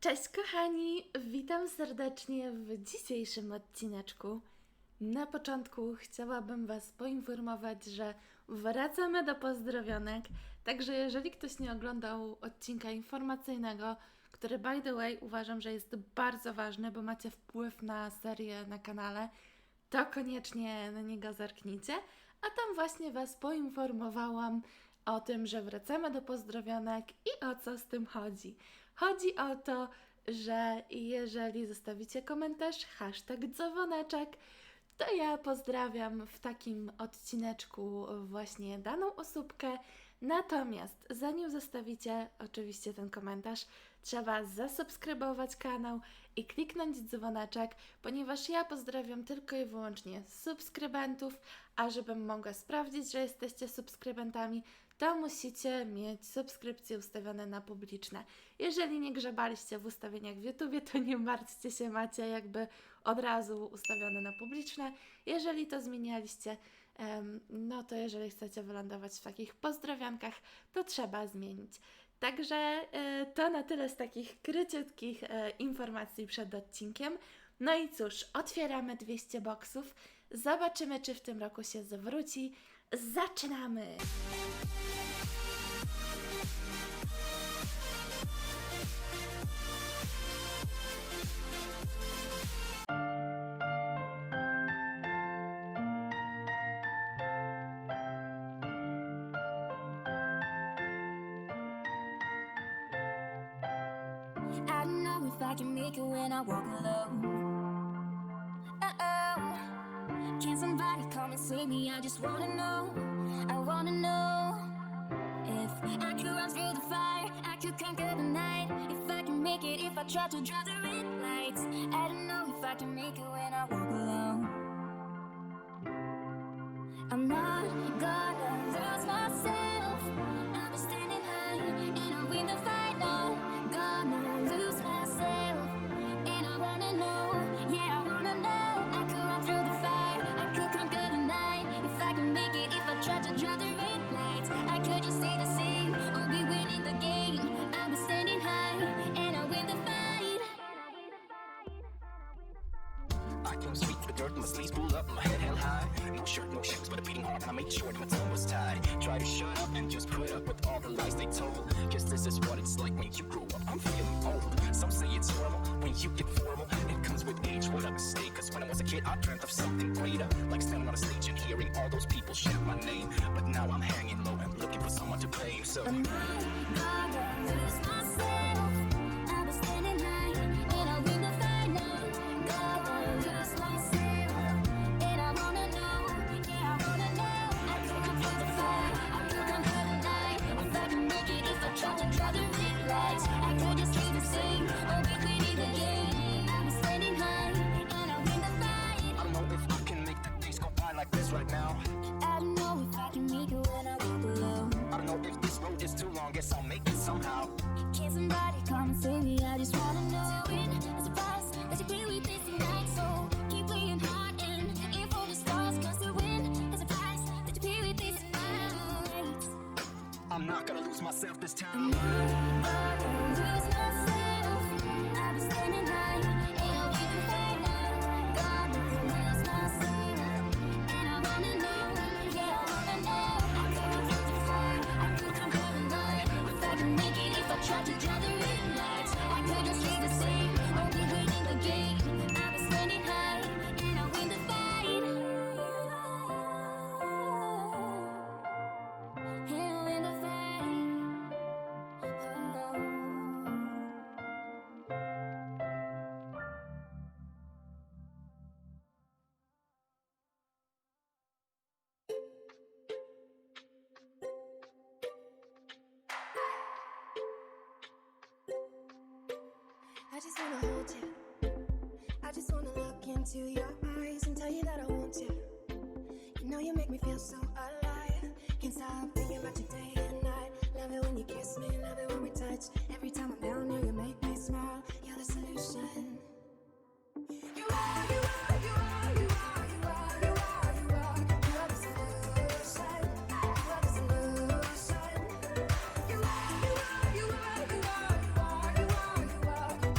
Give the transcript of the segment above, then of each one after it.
Cześć kochani, witam serdecznie w dzisiejszym odcineczku. Na początku chciałabym Was poinformować, że wracamy do pozdrowionek, także jeżeli ktoś nie oglądał odcinka informacyjnego, który by the way uważam, że jest bardzo ważny, bo macie wpływ na serię na kanale, to koniecznie na niego zerknijcie, a tam właśnie Was poinformowałam o tym, że wracamy do pozdrowionek i o co z tym chodzi. Chodzi o to, że jeżeli zostawicie komentarz #dzwoneczek, to ja pozdrawiam w takim odcineczku właśnie daną osóbkę. Natomiast zanim zostawicie oczywiście ten komentarz, trzeba zasubskrybować kanał i kliknąć dzwoneczek, ponieważ ja pozdrawiam tylko i wyłącznie subskrybentów, a żebym mogła sprawdzić, że jesteście subskrybentami, to musicie mieć subskrypcje ustawione na publiczne. Jeżeli nie grzebaliście w ustawieniach w YouTubie, to nie martwcie się, macie jakby od razu ustawione na publiczne. Jeżeli to zmienialiście, no to jeżeli chcecie wylądować w takich pozdrowiankach, to trzeba zmienić. Także to na tyle z takich króciutkich informacji przed odcinkiem. No i cóż, otwieramy 200 boksów. Zobaczymy, czy w tym roku się zwróci. Zaczynamy! I don't know if I can make it when I walk alone. Uh-oh. Can somebody come and save me? I just wanna know. I wanna know if I could run through the fire, I could conquer the night. If I can make it, if I try to draw the red lights. I don't know if I can make it when I walk alone. I'm not gonna lose myself. I'll be standing high and I'll win the fight. No, gonna lose myself and I wanna know. Yeah, I wanna know. I could run through the fire, I could conquer the night. If I can make it, if I try to draw the red lights, I could just stay the same. I'll be winning the game. I'll be standing high and I'll win the fight. I came sweet to the dirt, my sleeves pulled up, my head held high. No shirt, no shoes, but a beating heart, and I made sure that my tongue was tied. Try to shut up and just put up with all the lies they told. Guess this is what it's like when you grow up. I'm feeling old. Some say it's normal when you get formal. It comes with age, what a mistake. Cause when I was a kid, I dreamt of something greater. Like standing on a stage and hearing all those people shout my name. But now I'm hanging low and looking for someone to blame. So I'm not gonna lose myself. I'll be standing high and I'll win the fight. No, gonna lose myself and I wanna know. Yeah, I wanna know. I could conquer the fire, I could conquer the night. If I can make it, if I try to draw the red lights, I could just keep the same. I'll be winning the game. I'll be standing high and I'll win the fight. I don't know if I can make the days go by like this right now. I don't know if I can make it when I walk alone. I don't know if this road is too long, guess I'll make it somehow. Can somebody come and save me? I just wanna know. To win is a prize that you play with this tonight. So keep playing hard and aim for the stars. Cause to win is a prize that you play with this tonight. I'm not gonna lose myself this time. I'm not gonna lose myself. I'll be standing high and I'll win the fight. Now gonna lose myself and I wanna know. Yeah, I wanna know. I could conquer the fire, I could conquer the night. If I can make it, if I try to draw the red lights, I could just stay the same. I'll be winning the game. I'll be standing high and I'll win the fight. And I'll win the fight. Oh. I just wanna hold you. I just wanna look into your eyes and tell you that I want you. You know you make me feel so alive. Can't stop thinking about you day and night. Love it when you kiss me, love it when we touch. Every time I'm down here, you make me smile. You're the solution. You are, you are, you are, you are, you are, you are, you are. You are the solution. You are the solution. You are, you are, you are, you are, you are, you are, you are.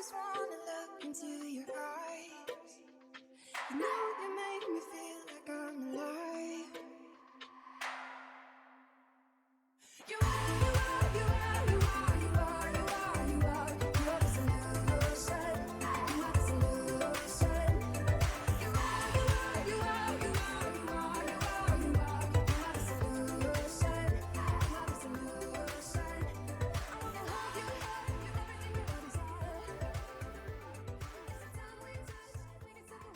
just wanna look into your eyes. You know you make me feel like I'm alive. You are, you are, you are, you are, you are, you are, you are. You are the solution. You are the solution. You are, you are, you are, you are, you are, you are, you are. You are the solution. You are the solution. I wanna hold you, everything you desire. It's the time we touch, make it simple.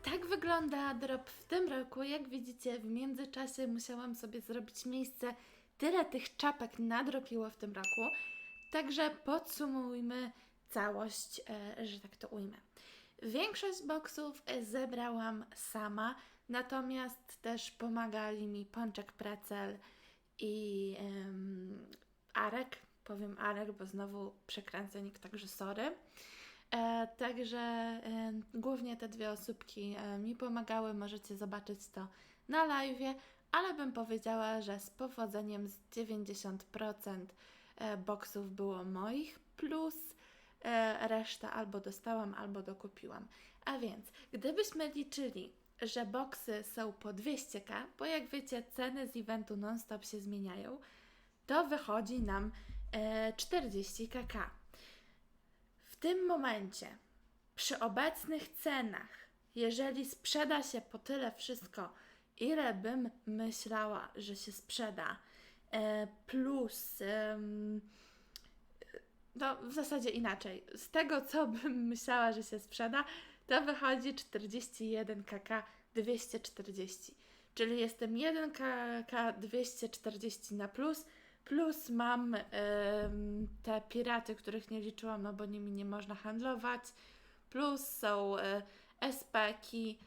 Tak wygląda drop w tym roku. Jak widzicie, w międzyczasie musiałam sobie zrobić miejsce. Tyle tych czapek nadrobiło w tym roku. Także podsumujmy całość, że tak to ujmę. Większość boksów zebrałam sama, natomiast też pomagali mi Pączek Precel i Arek. Powiem Arek, bo znowu przekręcenik, także sorry. Także głównie te dwie osóbki mi pomagały, możecie zobaczyć to na live'ie, ale bym powiedziała, że z powodzeniem z 90% boksów było moich, plus reszta albo dostałam, albo dokupiłam. A więc, gdybyśmy liczyli, że boksy są po 200k, bo jak wiecie, ceny z eventu non-stop się zmieniają, to wychodzi nam 40 kk. W tym momencie, przy obecnych cenach, jeżeli sprzeda się po tyle wszystko, ile bym myślała, że się sprzeda, plus, no w zasadzie inaczej, z tego co bym myślała, że się sprzeda, to wychodzi 41 kk 240, czyli jestem 1 kk 240 na plus mam te piraty, których nie liczyłam, no bo nimi nie można handlować, plus są SP-ki,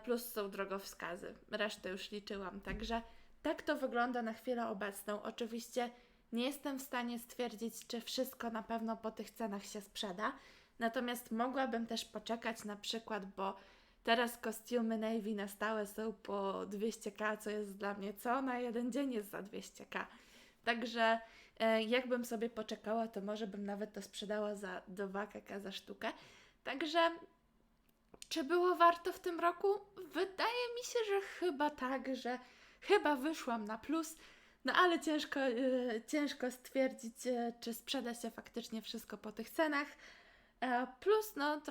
plus są drogowskazy. Resztę już liczyłam, także tak to wygląda na chwilę obecną. Oczywiście nie jestem w stanie stwierdzić, czy wszystko na pewno po tych cenach się sprzeda, natomiast mogłabym też poczekać na przykład, bo teraz kostiumy Navy na stałe są po 200k, co jest dla mnie co na jeden dzień jest za 200k. Także jakbym sobie poczekała, to może bym nawet to sprzedała za 2 kk za sztukę. Także czy było warto w tym roku? Wydaje mi się, że chyba tak, że chyba wyszłam na plus, no ale ciężko stwierdzić, czy sprzeda się faktycznie wszystko po tych cenach. Plus no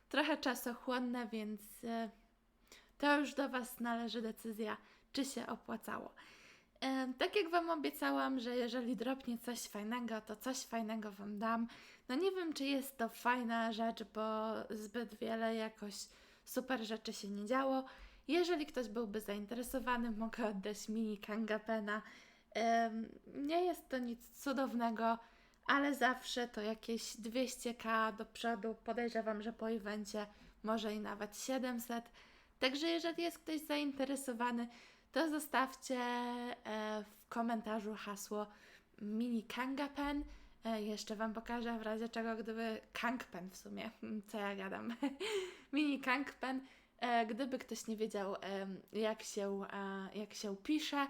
trochę czasochłonne, więc to już do Was należy decyzja, czy się opłacało. Tak jak Wam obiecałam, że jeżeli dropnie coś fajnego, to coś fajnego Wam dam. No nie wiem, czy jest to fajna rzecz, bo zbyt wiele jakoś super rzeczy się nie działo. Jeżeli ktoś byłby zainteresowany, mogę oddać mini Kangapena. Nie jest to nic cudownego, ale zawsze to jakieś 200k do przodu. Podejrzewam, że po evencie może i nawet 700. Także jeżeli jest ktoś zainteresowany, to zostawcie w komentarzu hasło mini Kangapen. Jeszcze Wam pokażę w razie czego, gdyby Kangpen w sumie, co ja gadam. Mini Kangpen, gdyby ktoś nie wiedział jak się pisze.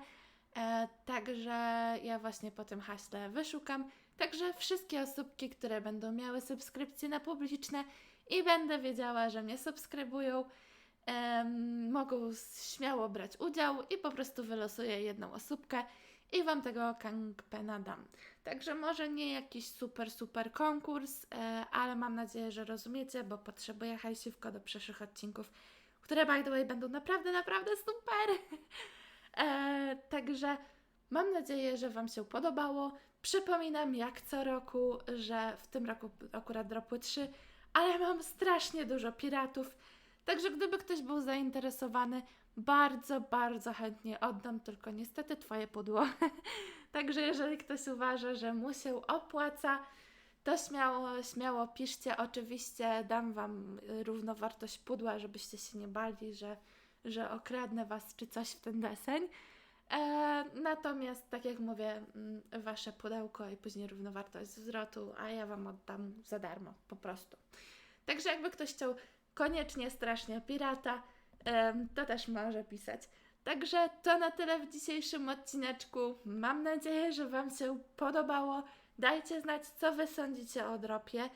Także ja właśnie po tym haśle wyszukam. Także wszystkie osóbki, które będą miały subskrypcje na publiczne i będę wiedziała, że mnie subskrybują, mogą śmiało brać udział i po prostu wylosuję jedną osóbkę i Wam tego Kangpena dam. Także może nie jakiś super konkurs, ale mam nadzieję, że rozumiecie, bo potrzebuję hajsiwko do przyszłych odcinków, które by the way będą naprawdę super. Także mam nadzieję, że Wam się podobało. Przypominam jak co roku, że w tym roku akurat dropły 3, ale mam strasznie dużo piratów. Także gdyby ktoś był zainteresowany, bardzo chętnie oddam, tylko niestety Twoje pudło. Także jeżeli ktoś uważa, że mu się opłaca, to śmiało piszcie. Oczywiście dam Wam równowartość pudła, żebyście się nie bali, że okradnę Was czy coś w ten deseń. Natomiast tak jak mówię, Wasze pudełko i później równowartość zwrotu, a ja Wam oddam za darmo, po prostu. Także jakby ktoś chciał koniecznie strasznie pirata, to też może pisać. Także to na tyle w dzisiejszym odcineczku. Mam nadzieję, że Wam się podobało. Dajcie znać, co Wy sądzicie o dropie.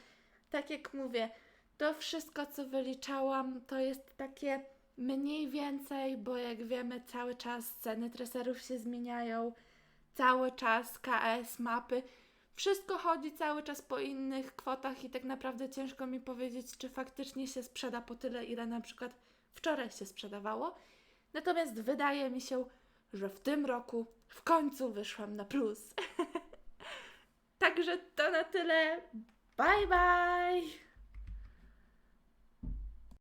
Tak jak mówię, to wszystko, co wyliczałam, to jest takie mniej więcej, bo jak wiemy, cały czas ceny treserów się zmieniają, cały czas KS, mapy, wszystko chodzi cały czas po innych kwotach i tak naprawdę ciężko mi powiedzieć, czy faktycznie się sprzeda po tyle, ile na przykład wczoraj się sprzedawało. Natomiast wydaje mi się, że w tym roku w końcu wyszłam na plus. Także to na tyle. Bye bye!